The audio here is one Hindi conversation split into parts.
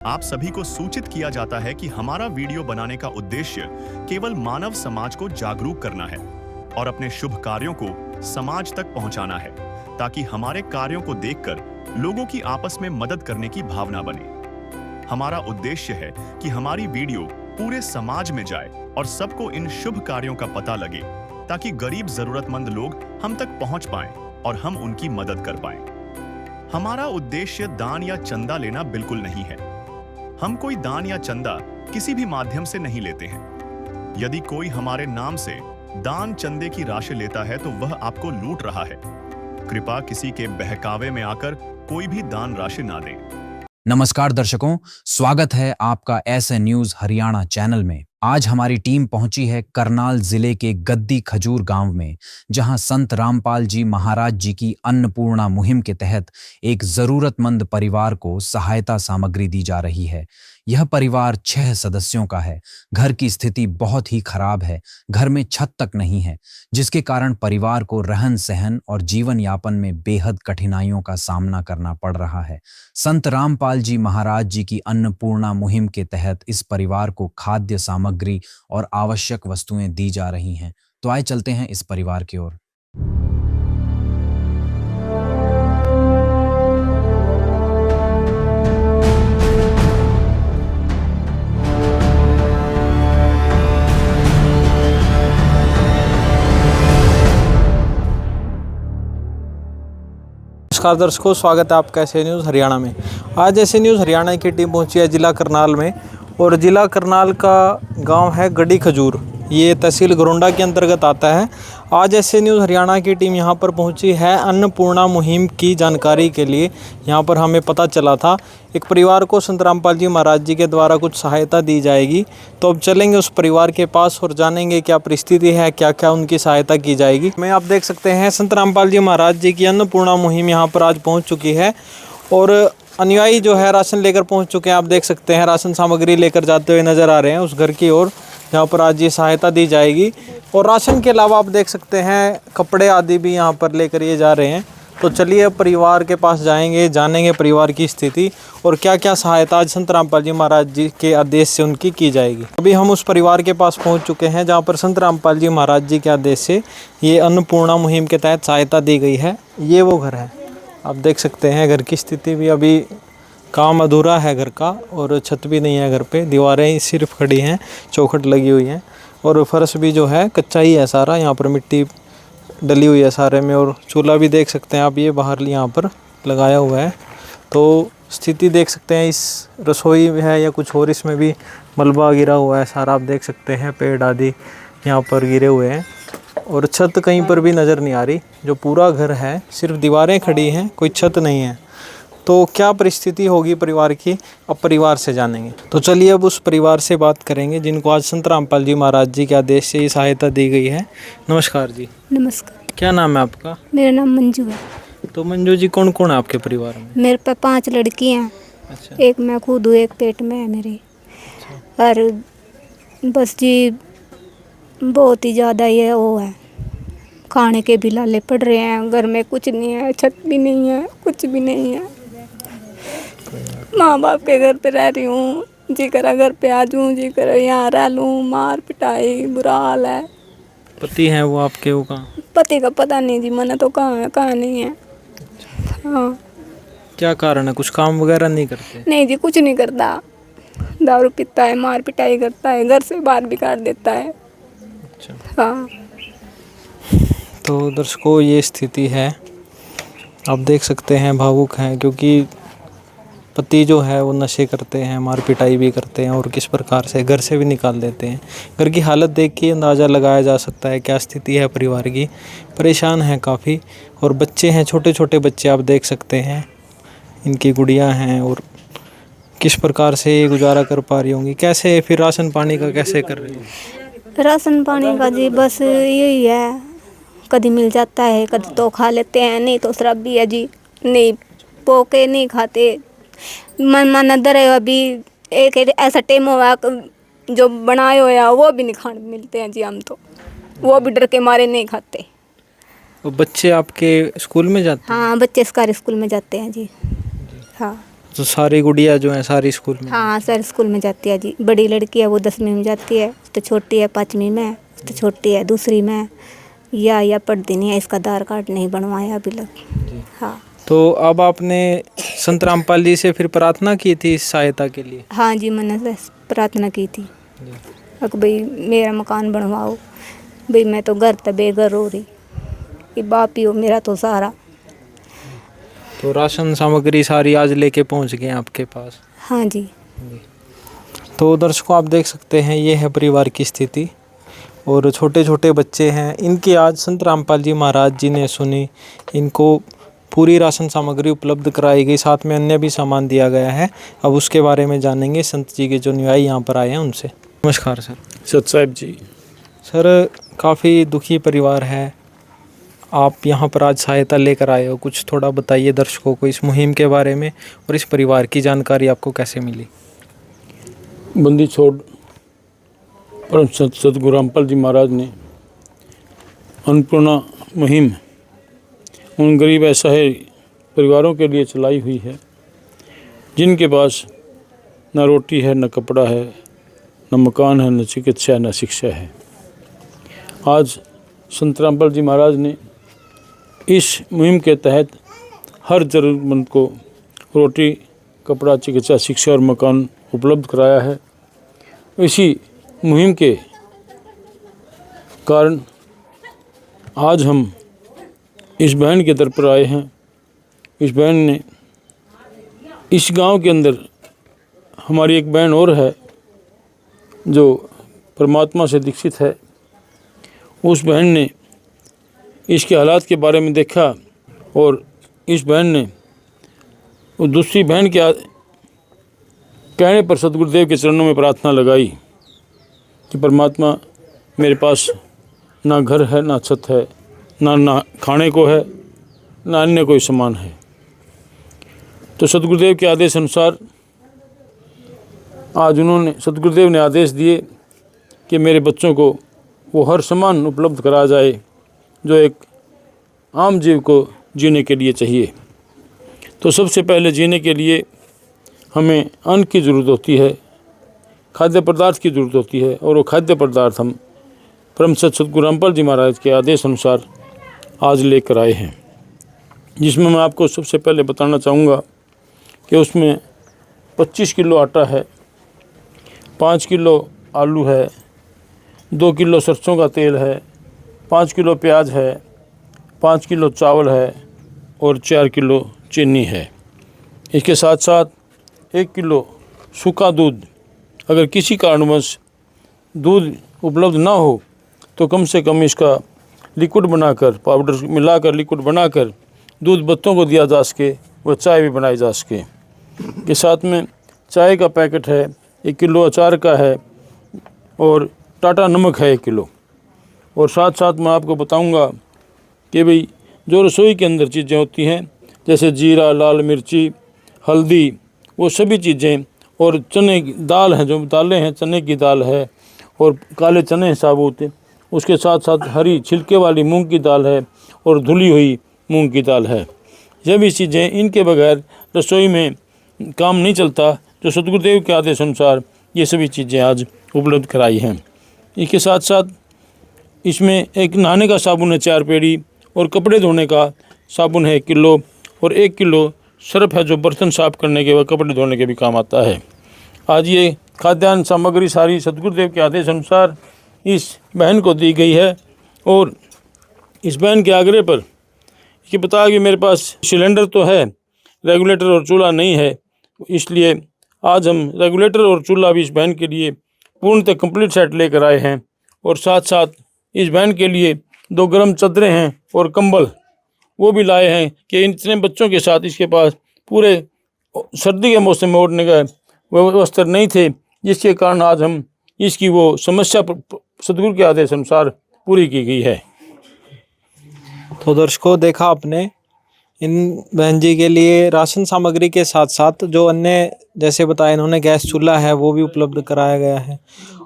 आप सभी को सूचित किया जाता है कि हमारा वीडियो बनाने का उद्देश्य केवल मानव समाज को जागरूक करना है और अपने शुभ कार्यों को समाज तक पहुंचाना है, ताकि हमारे कार्यों को देखकर लोगों की आपस में मदद करने की भावना बने। हमारा उद्देश्य है कि हमारी वीडियो पूरे समाज में जाए और सबको इन शुभ कार्यों का पता लगे, ताकि गरीब जरूरतमंद लोग हम तक पहुंच पाएं और हम उनकी मदद कर पाएं। हमारा उद्देश्य दान या चंदा लेना बिल्कुल नहीं है। हम कोई दान या चंदा किसी भी माध्यम से नहीं लेते हैं। यदि कोई हमारे नाम से दान चंदे की राशि लेता है तो वह आपको लूट रहा है। कृपया किसी के बहकावे में आकर कोई भी दान राशि ना दें। नमस्कार दर्शकों, स्वागत है आपका ऐसे न्यूज हरियाणा चैनल में। आज हमारी टीम पहुंची है करनाल जिले के गद्दी खजूर गांव में, जहां संत रामपाल जी महाराज जी की अन्नपूर्णा मुहिम के तहत एक जरूरतमंद परिवार को सहायता सामग्री दी जा रही है। यह परिवार 6 सदस्यों का है। घर की स्थिति बहुत ही खराब है। घर में छत तक नहीं है, जिसके कारण परिवार को रहन सहन और जीवन यापन में बेहद कठिनाइयों का सामना करना पड़ रहा है। संत रामपाल जी महाराज जी की अन्नपूर्णा मुहिम के तहत इस परिवार को खाद्य सामग्री और आवश्यक वस्तुएं दी जा रही हैं। तो आइए चलते हैं इस परिवार की ओर। नमस्कार दर्शकों, स्वागत है आपका ऐसे न्यूज़ हरियाणा में। आज ऐसे न्यूज़ हरियाणा की टीम पहुंची है जिला करनाल में, और जिला करनाल का गांव है गड्डी खजूर। ये तहसील घरोंडा के अंतर्गत आता है। आज ऐसे न्यूज़ हरियाणा की टीम यहां पर पहुंची है अन्नपूर्णा मुहिम की जानकारी के लिए। यहां पर हमें पता चला था एक परिवार को संत रामपाल जी महाराज जी के द्वारा कुछ सहायता दी जाएगी। तो अब चलेंगे उस परिवार के पास और जानेंगे क्या परिस्थिति है, क्या क्या उनकी सहायता की जाएगी। मैं आप देख सकते हैं संत रामपाल जी महाराज जी की अन्नपूर्णा मुहिम यहाँ पर आज पहुँच चुकी है, और अनुयायी जो है राशन लेकर पहुँच चुके हैं। आप देख सकते हैं राशन सामग्री लेकर जाते हुए नज़र आ रहे हैं उस घर की ओर जहाँ पर आज ये सहायता दी जाएगी। और राशन के अलावा आप देख सकते हैं कपड़े आदि भी यहाँ पर लेकर ये जा रहे हैं। तो चलिए परिवार के पास जाएंगे, जानेंगे परिवार की स्थिति और क्या क्या सहायता आज संत रामपाल जी महाराज जी के आदेश से उनकी की जाएगी। अभी हम उस परिवार के पास पहुंच चुके हैं जहां पर संत रामपाल जी महाराज जी के आदेश से ये अन्नपूर्णा मुहिम के तहत सहायता दी गई है। ये वो घर है, आप देख सकते हैं। घर की स्थिति भी अभी काम अधूरा है घर का, और छत भी नहीं है घर पे। दीवारें ही सिर्फ खड़ी हैं, चौखट लगी हुई हैं, और फर्श भी जो है कच्चा ही है सारा। यहाँ पर मिट्टी डली हुई है सारे में, और चूल्हा भी देख सकते हैं आप, ये बाहर यहाँ पर लगाया हुआ है। तो स्थिति देख सकते हैं, इस रसोई में है या कुछ और, इसमें भी मलबा गिरा हुआ है सारा। आप देख सकते हैं पेड़ आदि यहाँ पर गिरे हुए हैं, और छत कहीं पर भी नज़र नहीं आ रही। जो पूरा घर है सिर्फ दीवारें खड़ी हैं, कोई छत नहीं है। तो क्या परिस्थिति होगी परिवार की, अब परिवार से जानेंगे। तो चलिए अब उस परिवार से बात करेंगे जिनको आज संत रामपाल जी महाराज जी के आदेश से ये सहायता दी गई है। नमस्कार जी। नमस्कार। क्या नाम है आपका? मेरा नाम मंजू है। तो मंजू जी, कौन कौन है आपके परिवार में? मेरे पे 5 लड़की हैं। अच्छा। एक मैं खुद हूँ, एक पेट में है मेरे। और बस जी बहुत ही ज़्यादा ये वो है, खाने के भी लाले पड़ रहे हैं। घर में कुछ नहीं है, छत भी नहीं है, कुछ भी नहीं है। माँ बाप के घर पे रह रही हूँ, जी करा घर पे आ जाऊँ, जी करा यहाँ रह लूँ। मार पिटाई बुरा हाल है। पति हैं वो आपके? वो कहाँ? पति का पता नहीं जी, मैंने तो कहाँ है कहाँ नहीं है। हाँ। क्या कारण है, कुछ काम वगैरह नहीं करते? नहीं जी, कुछ नहीं करता। दारू पीता है, मार पिटाई करता है, घर से बाहर भी काट देता है। अच्छा। हाँ। तो दर्शकों, ये स्थिति है, आप देख सकते हैं। भावुक हैं क्योंकि पति जो है वो नशे करते हैं, मार पिटाई भी करते हैं, और किस प्रकार से घर से भी निकाल देते हैं। घर की हालत देख के अंदाज़ा लगाया जा सकता है क्या स्थिति है परिवार की। परेशान हैं काफ़ी, और बच्चे हैं, छोटे छोटे बच्चे आप देख सकते हैं। इनकी गुड़ियाँ हैं, और किस प्रकार से ये गुजारा कर पा रही होंगी। कैसे फिर राशन पानी का कैसे कर रही है? राशन पानी का जी बस यही है, कभी मिल जाता है, कभी तो खा लेते हैं, नहीं तो शराब भी है जी। नहीं पोके नहीं खाते, मन अंदर है। अभी एक ऐसा टाइम हुआ जो बनाए हुआ वो भी नहीं खाने मिलते हैं जी। हम तो वो भी डर के मारे नहीं खाते। वो बच्चे आपके स्कूल में जाते हैं? हाँ, बच्चे सरकारी स्कूल में जाते हैं जी। हाँ। तो सारी गुड़िया जो है सारी स्कूल में? हाँ सर स्कूल में जाती है जी। बड़ी लड़की है वो 10वीं में जाती है, तो छोटी है 5वीं में, तो छोटी है 2री में। या पढ़ती नहीं है, इसका आधार कार्ड नहीं बनवाया अभी तक। हाँ। तो अब आपने संत रामपाल जी से फिर प्रार्थना की थी इस सहायता के लिए? हाँ जी, मैंने प्रार्थना की थी कि भाई मेरा मकान बनवाओ, भाई मैं तो घर तक बेघर हो रही, ये बाप ही हो मेरा तो सहारा। तो राशन सामग्री सारी आज लेके पहुंच गए आपके पास? हाँ जी। तो दर्शकों आप देख सकते हैं ये है परिवार की स्थिति, और छोटे छोटे बच्चे हैं। इनकी आज संत रामपाल जी महाराज जी ने सुनी, इनको पूरी राशन सामग्री उपलब्ध कराई गई, साथ में अन्य भी सामान दिया गया है। अब उसके बारे में जानेंगे संत जी के जो अनुयायी यहाँ पर आए हैं उनसे। नमस्कार सर। सत साहिब जी। सर काफ़ी दुखी परिवार है, आप यहाँ पर आज सहायता लेकर आए हो, कुछ थोड़ा बताइए दर्शकों को इस मुहिम के बारे में, और इस परिवार की जानकारी आपको कैसे मिली? बंदी छोड़ परम सतगुरु रामपाल जी महाराज ने अन्नपूर्णा मुहिम उन गरीब असहाय परिवारों के लिए चलाई हुई है जिनके पास न रोटी है, न कपड़ा है, न मकान है, न चिकित्सा है, न शिक्षा है। आज संत रामपाल जी महाराज ने इस मुहिम के तहत हर ज़रूरतमंद को रोटी, कपड़ा, चिकित्सा, शिक्षा और मकान उपलब्ध कराया है। इसी मुहिम के कारण आज हम इस बहन के दर पर आए हैं। इस बहन ने इस गांव के अंदर, हमारी एक बहन और है जो परमात्मा से दीक्षित है, उस बहन ने इसके हालात के बारे में देखा और इस बहन ने उस दूसरी बहन के कहने पर सतगुरुदेव के चरणों में प्रार्थना लगाई कि परमात्मा मेरे पास ना घर है, ना छत है, ना खाने को है, ना अन्य कोई सामान है। तो सतगुरुदेव के आदेश अनुसार आज सतगुरुदेव ने आदेश दिए कि मेरे बच्चों को वो हर सामान उपलब्ध करा जाए जो एक आम जीव को जीने के लिए चाहिए। तो सबसे पहले जीने के लिए हमें अन्न की ज़रूरत होती है, खाद्य पदार्थ की ज़रूरत होती है, और वो खाद्य पदार्थ हम परम सतगुरु रामपाल जी महाराज के आदेश अनुसार आज लेकर आए हैं, जिसमें मैं आपको सबसे पहले बताना चाहूँगा कि उसमें 25 किलो आटा है, 5 किलो आलू है, 2 किलो सरसों का तेल है, 5 किलो प्याज है, 5 किलो चावल है और 4 किलो चीनी है। इसके साथ साथ 1 किलो सूखा दूध, अगर किसी कारणवश दूध उपलब्ध ना हो तो कम से कम इसका लिक्विड बनाकर, पाउडर मिलाकर लिक्विड बनाकर दूध बच्चों को दिया जा सके, वह चाय भी बनाई जा सके। के साथ में चाय का पैकेट है, 1 किलो अचार का है और टाटा नमक है 1 किलो। और साथ साथ मैं आपको बताऊंगा कि भाई जो रसोई के अंदर चीज़ें होती हैं जैसे जीरा, लाल मिर्ची, हल्दी, वो सभी चीज़ें, और चने की दाल है, जो दालें हैं, चने की दाल है और काले चने हैं साबुत, उसके साथ साथ हरी छिलके वाली मूंग की दाल है और धुली हुई मूंग की दाल है। ये भी चीज़ें, इनके बगैर रसोई में काम नहीं चलता। जो सतगुरुदेव के आदेश अनुसार ये सभी चीज़ें आज उपलब्ध कराई हैं। इसके साथ साथ इसमें एक नहाने का साबुन है 4 पेड़ी, और कपड़े धोने का साबुन है 1 किलो, और 1 किलो सर्फ है जो बर्तन साफ करने के व कपड़े धोने के भी काम आता है। आज ये खाद्यान्न सामग्री सारी सतगुरुदेव के आदेश अनुसार इस बहन को दी गई है। और इस बहन के आग्रह पर ये बताया कि मेरे पास सिलेंडर तो है, रेगुलेटर और चूल्हा नहीं है, इसलिए आज हम रेगुलेटर और चूल्हा भी इस बहन के लिए पूर्णतः कंप्लीट सेट लेकर आए हैं। और साथ साथ इस बहन के लिए 2 गर्म चादरें हैं और कंबल वो भी लाए हैं कि इतने बच्चों के साथ इसके पास पूरे सर्दी के मौसम में ओढ़ने का वो वस्त्र नहीं थे, जिसके कारण आज हम इसकी वो समस्या सतगुरु के आदेश अनुसार पूरी की गई है। तो दर्शकों देखा आपने, इन बहन जी के लिए राशन सामग्री के साथ साथ जो अन्य जैसे बताया इन्होंने गैस चूल्हा है वो भी उपलब्ध कराया गया है,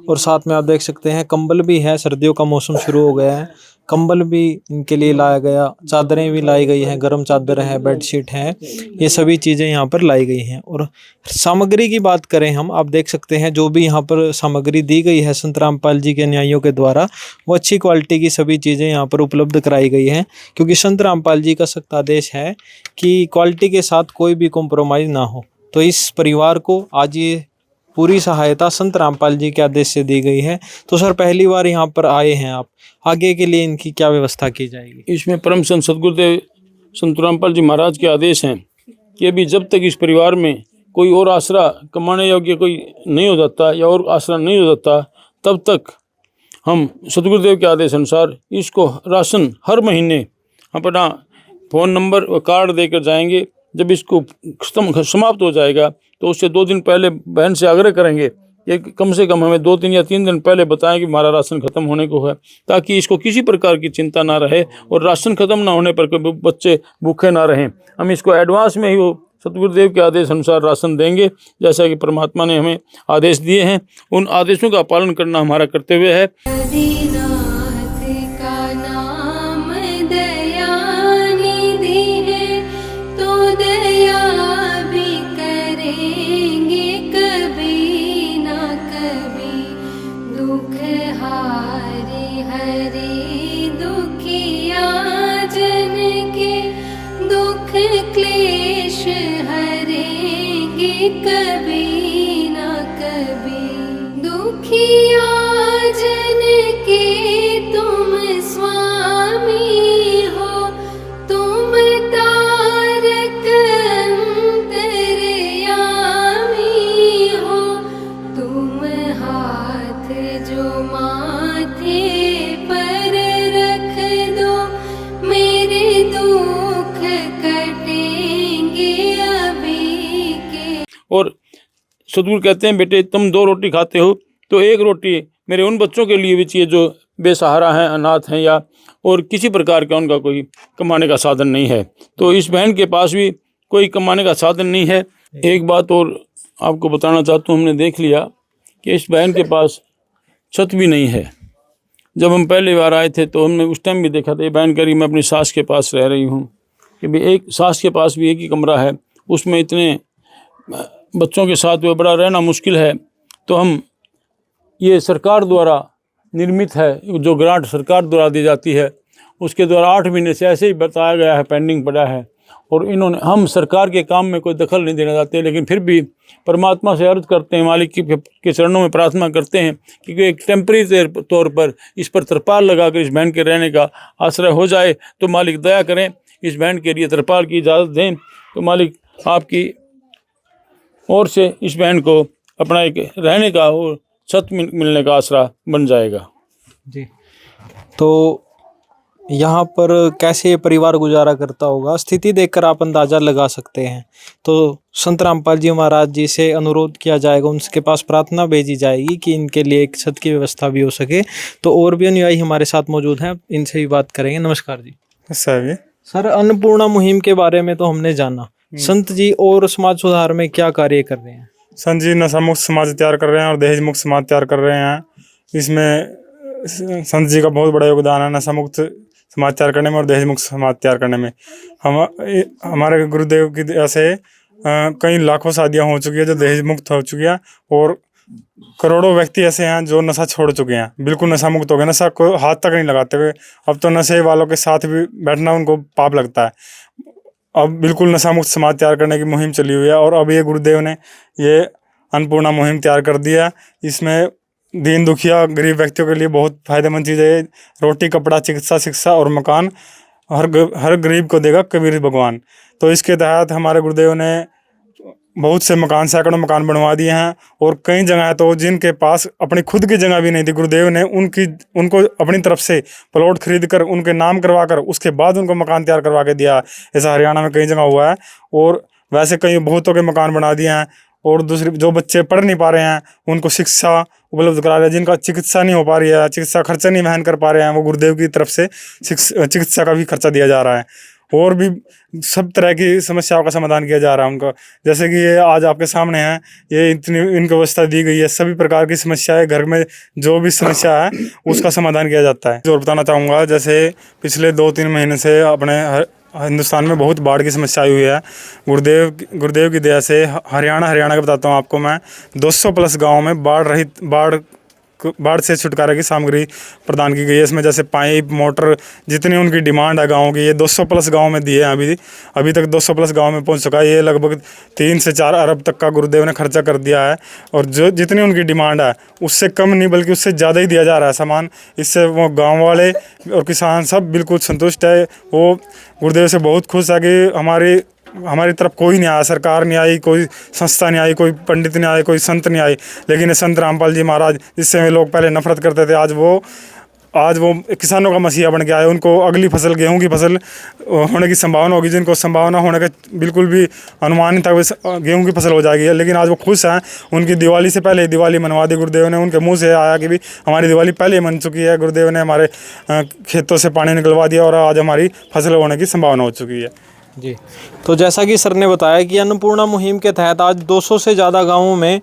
और साथ में आप देख सकते हैं कंबल भी है, सर्दियों का मौसम शुरू हो गया है। कंबल भी इनके लिए लाया गया, चादरें भी लाई गई हैं, गर्म चादर है, बेडशीट हैं, ये सभी चीज़ें यहाँ पर लाई गई हैं। और सामग्री की बात करें हम, आप देख सकते हैं जो भी यहाँ पर सामग्री दी गई है संत रामपाल जी के अनुयायियों के द्वारा, वो अच्छी क्वालिटी की सभी चीज़ें यहाँ पर उपलब्ध कराई गई हैं, क्योंकि संत रामपाल जी का सख्त आदेश है कि क्वालिटी के साथ कोई भी कॉम्प्रोमाइज़ ना हो। तो इस परिवार को आज ये पूरी सहायता संत रामपाल जी के आदेश से दी गई है। तो सर, पहली बार यहाँ पर आए हैं आप, आगे के लिए इनकी क्या व्यवस्था की जाएगी? इसमें परम संत सदगुरुदेव संत रामपाल जी महाराज के आदेश हैं कि अभी जब तक इस परिवार में कोई और आसरा कमाने योग्य कोई नहीं हो जाता या और आसरा नहीं हो जाता, तब तक हम सदगुरुदेव के आदेश अनुसार इसको राशन हर महीने अपना फ़ोन नंबर व कार्ड देकर जाएंगे। जब इसको समाप्त हो जाएगा तो उससे 2 दिन पहले बहन से आग्रह करेंगे कि कम से कम हमें 2 दिन या 3 दिन पहले बताएं कि हमारा राशन खत्म होने को है, ताकि इसको किसी प्रकार की चिंता ना रहे और राशन खत्म ना होने पर कोई बच्चे भूखे ना रहें। हम इसको एडवांस में ही वो सतगुरुदेव के आदेश अनुसार राशन देंगे, जैसा कि परमात्मा ने हमें आदेश दिए हैं। उन आदेशों का पालन करना हमारा कर्तव्य है। कभी ना कभी दुखिया जन के तुम स्वामी हो, तुम तारक अंतर्यामी हो, तुम हाथ जो माथे पर रख दो, मेरे दुख कटेंगे अभी के। और सदगुरु कहते हैं, बेटे तुम 2 रोटी खाते हो तो 1 रोटी मेरे उन बच्चों के लिए भी चाहिए जो बेसहारा हैं, अनाथ हैं, या और किसी प्रकार का उनका कोई कमाने का साधन नहीं है। तो इस बहन के पास भी कोई कमाने का साधन नहीं है। एक बात और आपको बताना चाहता हूँ, हमने देख लिया कि इस बहन के पास छत भी नहीं है। जब हम पहली बार आए थे तो हमने उस टाइम भी देखा था, ये बहन कह रही मैं अपनी सास के पास रह रही हूँ, कि भाई एक सास के पास भी एक ही कमरा है, उसमें इतने बच्चों के साथ वो बड़ा रहना मुश्किल है। तो हम ये सरकार द्वारा निर्मित है, जो ग्रांट सरकार द्वारा दी जाती है, उसके द्वारा 8 महीने से ऐसे ही बताया गया है, पेंडिंग पड़ा है। और इन्होंने, हम सरकार के काम में कोई दखल नहीं देना चाहते, लेकिन फिर भी परमात्मा से अर्ज करते हैं, मालिक के चरणों में प्रार्थना करते हैं कि एक टेम्परेरी तौर पर इस पर तिरपाल लगाकर इस बहन के रहने का आश्रय हो जाए। तो मालिक दया करें, इस बहन के लिए तिरपाल की इजाज़त दें, तो मालिक आपकी ओर से इस बहन को अपना एक रहने का और छत मिलने का आसरा बन जाएगा। जी, तो यहाँ पर कैसे ये परिवार गुजारा करता होगा, स्थिति देखकर आप अंदाज़ा लगा सकते हैं। तो संत रामपाल जी महाराज जी से अनुरोध किया जाएगा, उनके पास प्रार्थना भेजी जाएगी कि इनके लिए एक छत की व्यवस्था भी हो सके। तो और भी अनुयायी हमारे साथ मौजूद हैं, इनसे भी बात करेंगे। नमस्कार जी। सर, अन्नपूर्णा मुहिम के बारे में तो हमने जाना, संत जी और समाज सुधार में क्या कार्य कर रहे हैं? संत जी नशा मुक्त समाज तैयार कर रहे हैं और दहेज मुक्त समाज तैयार कर रहे हैं। इसमें संत जी का बहुत बड़ा योगदान है, नशा मुक्त समाज तैयार करने में और दहेज मुक्त समाज तैयार करने में। हमारे गुरुदेव की दया से कई लाखों शादियां हो चुकी है जो दहेज मुक्त हो चुकी है, और करोड़ों व्यक्ति ऐसे हैं जो नशा छोड़ चुके हैं, बिल्कुल नशा मुक्त हो गए, नशा को हाथ तक नहीं लगाते हुए। अब तो नशे वालों के साथ भी बैठना उनको पाप लगता है। अब बिल्कुल नशा मुक्त समाज तैयार करने की मुहिम चली हुई है, और अब ये गुरुदेव ने ये अन्नपूर्णा मुहिम तैयार कर दिया। इसमें दीन दुखिया गरीब व्यक्तियों के लिए बहुत फायदेमंद चीज़ है। रोटी, कपड़ा, चिकित्सा, शिक्षा और मकान हर गरीब को देगा कबीर भगवान। तो इसके तहत हमारे गुरुदेव ने बहुत से मकान, सैकड़ों मकान बनवा दिए हैं, और कई जगह तो जिनके पास अपनी खुद की जगह भी नहीं थी, गुरुदेव ने उनको अपनी तरफ से प्लॉट खरीद कर उनके नाम करवा कर उसके बाद उनको मकान तैयार करवा के दिया। ऐसा हरियाणा में कई जगह हुआ है, और वैसे कई बहुतों के मकान बना दिए हैं। और दूसरे जो बच्चे पढ़ नहीं पा रहे हैं उनको शिक्षा उपलब्ध करा रहे हैं, जिनका चिकित्सा नहीं हो पा रही है, चिकित्सा खर्चा नहीं वहन कर पा रहे हैं, वो गुरुदेव की तरफ से चिकित्सा का भी खर्चा दिया जा रहा है। और भी सब तरह की समस्याओं का समाधान किया जा रहा है उनका। जैसे कि ये आज आपके सामने है, ये इतनी इनको व्यवस्था दी गई है, सभी प्रकार की समस्याएं, घर में जो भी समस्या है उसका समाधान किया जाता है। और बताना चाहूँगा, जैसे पिछले 2-3 महीने से अपने हिंदुस्तान में बहुत बाढ़ की समस्या आई हुई है। गुरुदेव की दया से हरियाणा का बताता हूँ आपको मैं, 200+ गाँव में बाढ़ से छुटकारा की सामग्री प्रदान की गई है। इसमें जैसे पाइप, मोटर, जितनी उनकी डिमांड है गाँव की, ये 200+ गाँव में दिए हैं। अभी तक 200+ गाँव में पहुंच चुका है। ये लगभग 3 से 4 अरब तक का गुरुदेव ने खर्चा कर दिया है, और जो जितनी उनकी डिमांड है उससे कम नहीं बल्कि उससे ज़्यादा ही दिया जा रहा है सामान। इससे वो गाँव वाले और किसान सब बिल्कुल संतुष्ट है। वो गुरुदेव से बहुत खुश है कि हमारी तरफ कोई नहीं आया, सरकार नहीं आई, कोई संस्था नहीं आई, कोई पंडित नहीं आए, कोई संत नहीं आई, लेकिन संत रामपाल जी महाराज, जिससे लोग पहले नफरत करते थे, आज वो किसानों का मसीहा बन के आए। उनको अगली फसल, गेहूं की फसल होने की संभावना होगी, जिनको संभावना होने का बिल्कुल भी अनुमान नहीं था, गेहूं की फसल हो जाएगी, लेकिन आज वो खुश हैं। उनकी दिवाली से पहले दिवाली मनवा दी गुरुदेव ने। उनके मुंह से आया कि भी हमारी दिवाली पहले ही मन चुकी है, गुरुदेव ने हमारे खेतों से पानी निकलवा दिया और आज हमारी फसल होने की संभावना हो चुकी है। जी, तो जैसा कि सर ने बताया कि अन्नपूर्णा मुहिम के तहत आज 200 से ज़्यादा गाँवों में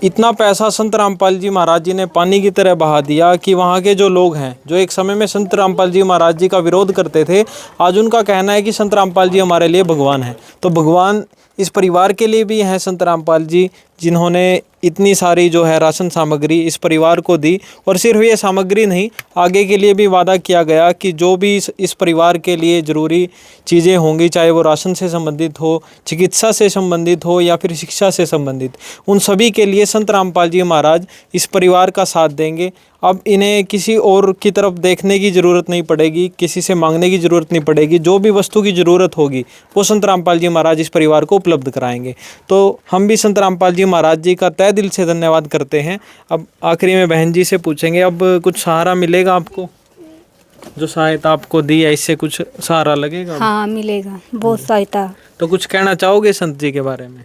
इतना पैसा संत रामपाल जी महाराज जी ने पानी की तरह बहा दिया कि वहाँ के जो लोग हैं, जो एक समय में संत रामपाल जी महाराज जी का विरोध करते थे, आज उनका कहना है कि संत रामपाल जी हमारे लिए भगवान हैं। तो भगवान इस परिवार के लिए भी हैं संत रामपाल जी, जिन्होंने इतनी सारी जो है राशन सामग्री इस परिवार को दी। और सिर्फ ये सामग्री नहीं, आगे के लिए भी वादा किया गया कि जो भी इस परिवार के लिए ज़रूरी चीज़ें होंगी, चाहे वो राशन से संबंधित हो, चिकित्सा से संबंधित हो या फिर शिक्षा से संबंधित, उन सभी के लिए संत रामपाल जी महाराज इस परिवार का साथ देंगे। अब इन्हें किसी और की तरफ देखने की ज़रूरत नहीं पड़ेगी, किसी से मांगने की ज़रूरत नहीं पड़ेगी। जो भी वस्तु की ज़रूरत होगी वो संत रामपाल जी महाराज इस परिवार को उपलब्ध कराएंगे। तो हम भी संत रामपाल जी महाराज जी का तहे दिल से धन्यवाद करते हैं। अब आखिरी में बहन जी से पूछेंगे, अब कुछ सहारा मिलेगा आपको? जो सहायता आपको दी है इससे कुछ सहारा लगेगा? हाँ, मिलेगा, बहुत सहायता। तो कुछ कहना चाहोगे संत जी के बारे में?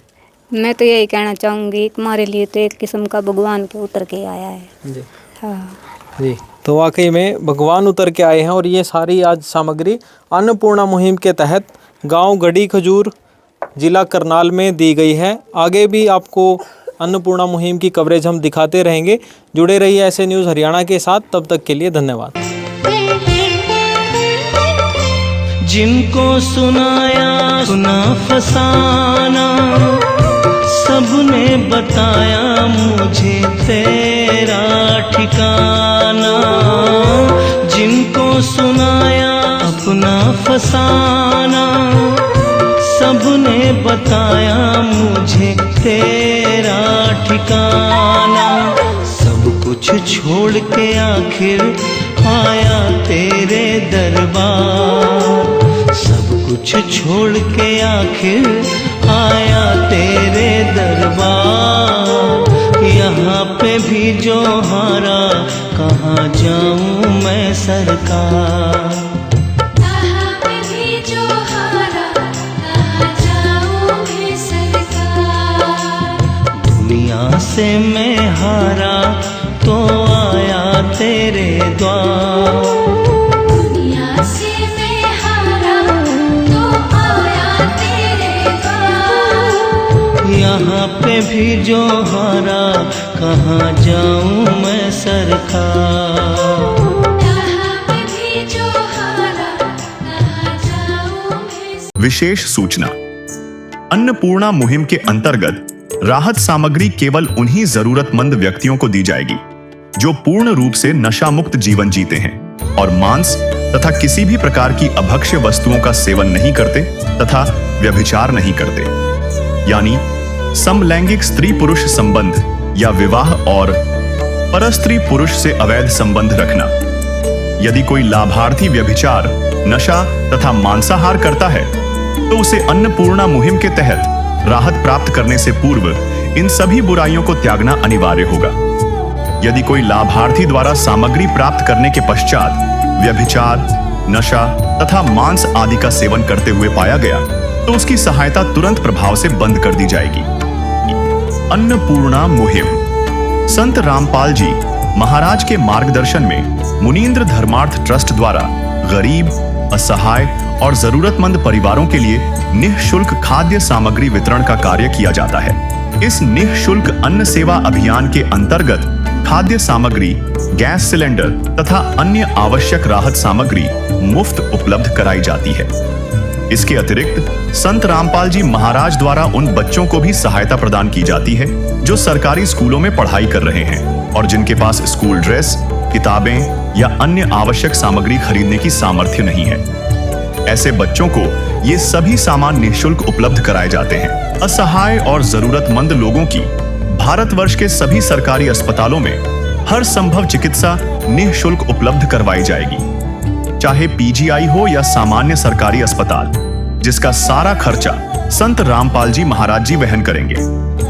मैं तो यही कहना चाहूँगी, तुम्हारे लिए तो एक किस्म का भगवान के उतर के आया है। जी हाँ जी, तो वाकई में भगवान उतर के आए हैं। और ये सारी आज सामग्री अन्नपूर्णा मुहिम के तहत गांव गड़ी खजूर, जिला करनाल में दी गई है। आगे भी आपको अन्नपूर्णा मुहिम की कवरेज हम दिखाते रहेंगे। जुड़े रहिए ऐसे न्यूज़ हरियाणा के साथ। तब तक के लिए धन्यवाद। जिनको सुना फसाना, सबने बताया मुझे तेरा ठिकाना। जिनको सुनाया अपना फसाना, सबने बताया मुझे तेरा ठिकाना। सब कुछ छोड़ के आखिर आया तेरे दरबार। सब कुछ छोड़ के आखिर आया तेरे दरबार। यहाँ पे भी जो हारा, कहाँ जाऊँ मैं सरकार। यहाँ पे भी जो हारा, कहाँ जाऊँ मैं सरकार। दुनिया से मैं हारा तो आया तेरे द्वार। दुनिया से मैं हारा तो आया तेरे द्वार। यहाँ पे भी जो हारा, कहाँ जाऊँ मैं सरकार। यहाँ पे भी जो हारा, कहाँ जाऊँ मैं। विशेष सूचना, अन्नपूर्णा मुहिम के अंतर्गत राहत सामग्री केवल उन्हीं जरूरतमंद व्यक्तियों को दी जाएगी जो पूर्ण रूप से नशा मुक्त जीवन जीते हैं और मांस तथा किसी भी प्रकार की अभक्ष्य वस्तुओं का सेवन नहीं करते तथा व्यभिचार नहीं करते, यानी समलैंगिक स्त्री पुरुष संबंध या विवाह और परस्त्री पुरुष से अवैध संबंध रखना। यदि कोई लाभार्थी व्यभिचार, नशा तथा मांसाहार करता है तो उसे अन्नपूर्णा मुहिम के तहत राहत प्राप्त करने से पूर्व इन सभी बुराइयों को त्यागना अनिवार्य होगा। यदि कोई लाभार्थी द्वारा सामग्री प्राप्त करने के पश्चात व्यभिचार, नशा तथा मांस आदि का सेवन करते हुए पाया गया तो उसकी सहायता तुरंत प्रभाव से बंद कर दी जाएगी। अन्नपूर्णा मुहिम संत रामपाल जी महाराज के मार्गदर्शन में मुनींद्र धर्मार्थ ट्रस्ट द्वारा गरीब, असहाय और जरूरतमंद परिवारों के लिए निःशुल्क खाद्य सामग्री वितरण का कार्य किया जाता है। इस निःशुल्क अन्न सेवा अभियान के अंतर्गत खाद्य सामग्री, गैस सिलेंडर तथा अन्य आवश्यक राहत सामग्री मुफ्त उपलब्ध कराई जाती है। इसके अतिरिक्त संत रामपाल जी महाराज द्वारा उन बच्चों को भी सहायता प्रदान की जाती है जो सरकारी स्कूलों में पढ़ाई कर रहे हैं और जिनके पास स्कूल ड्रेस, किताबें या अन्य आवश्यक सामग्री खरीदने की सामर्थ्य नहीं है। ऐसे बच्चों को ये सभी सामान निःशुल्क उपलब्ध कराए जाते हैं। असहाय और जरूरतमंद लोगों की भारतवर्ष के सभी सरकारी अस्पतालों में हर संभव चिकित्सा निःशुल्क उपलब्ध करवाई जाएगी, चाहे पीजीआई हो या सामान्य सरकारी अस्पताल, जिसका सारा खर्चा संत रामपाल जी महाराज जी वहन करेंगे।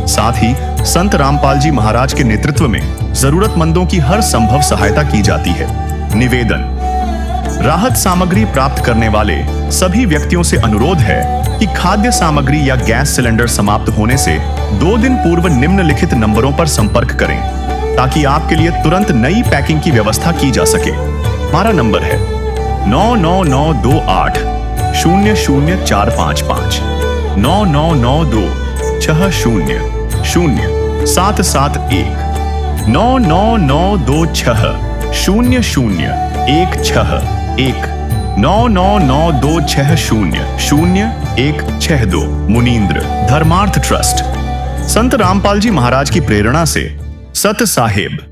साथ ही संत रामपाल जी महाराज के नेतृत्व में जरूरतमंदों की हर संभव सहायता की जाती है। निवेदन: राहत सामग्री प्राप्त करने वाले सभी व्यक्तियों से अनुरोध है कि खाद्य सामग्री या गैस सिलेंडर समाप्त होने से 2 दिन पूर्व निम्नलिखित नंबरों पर संपर्क करें ताकि आपके लिए तुरंत नई पैकिंग की व्यवस्था की जा सके। हमारा नंबर है 99928 00455 9992 60 0771 99926 0016 99926000162 मुनींद्र धर्मार्थ ट्रस्ट। संत रामपाल जी महाराज की प्रेरणा से सत साहिब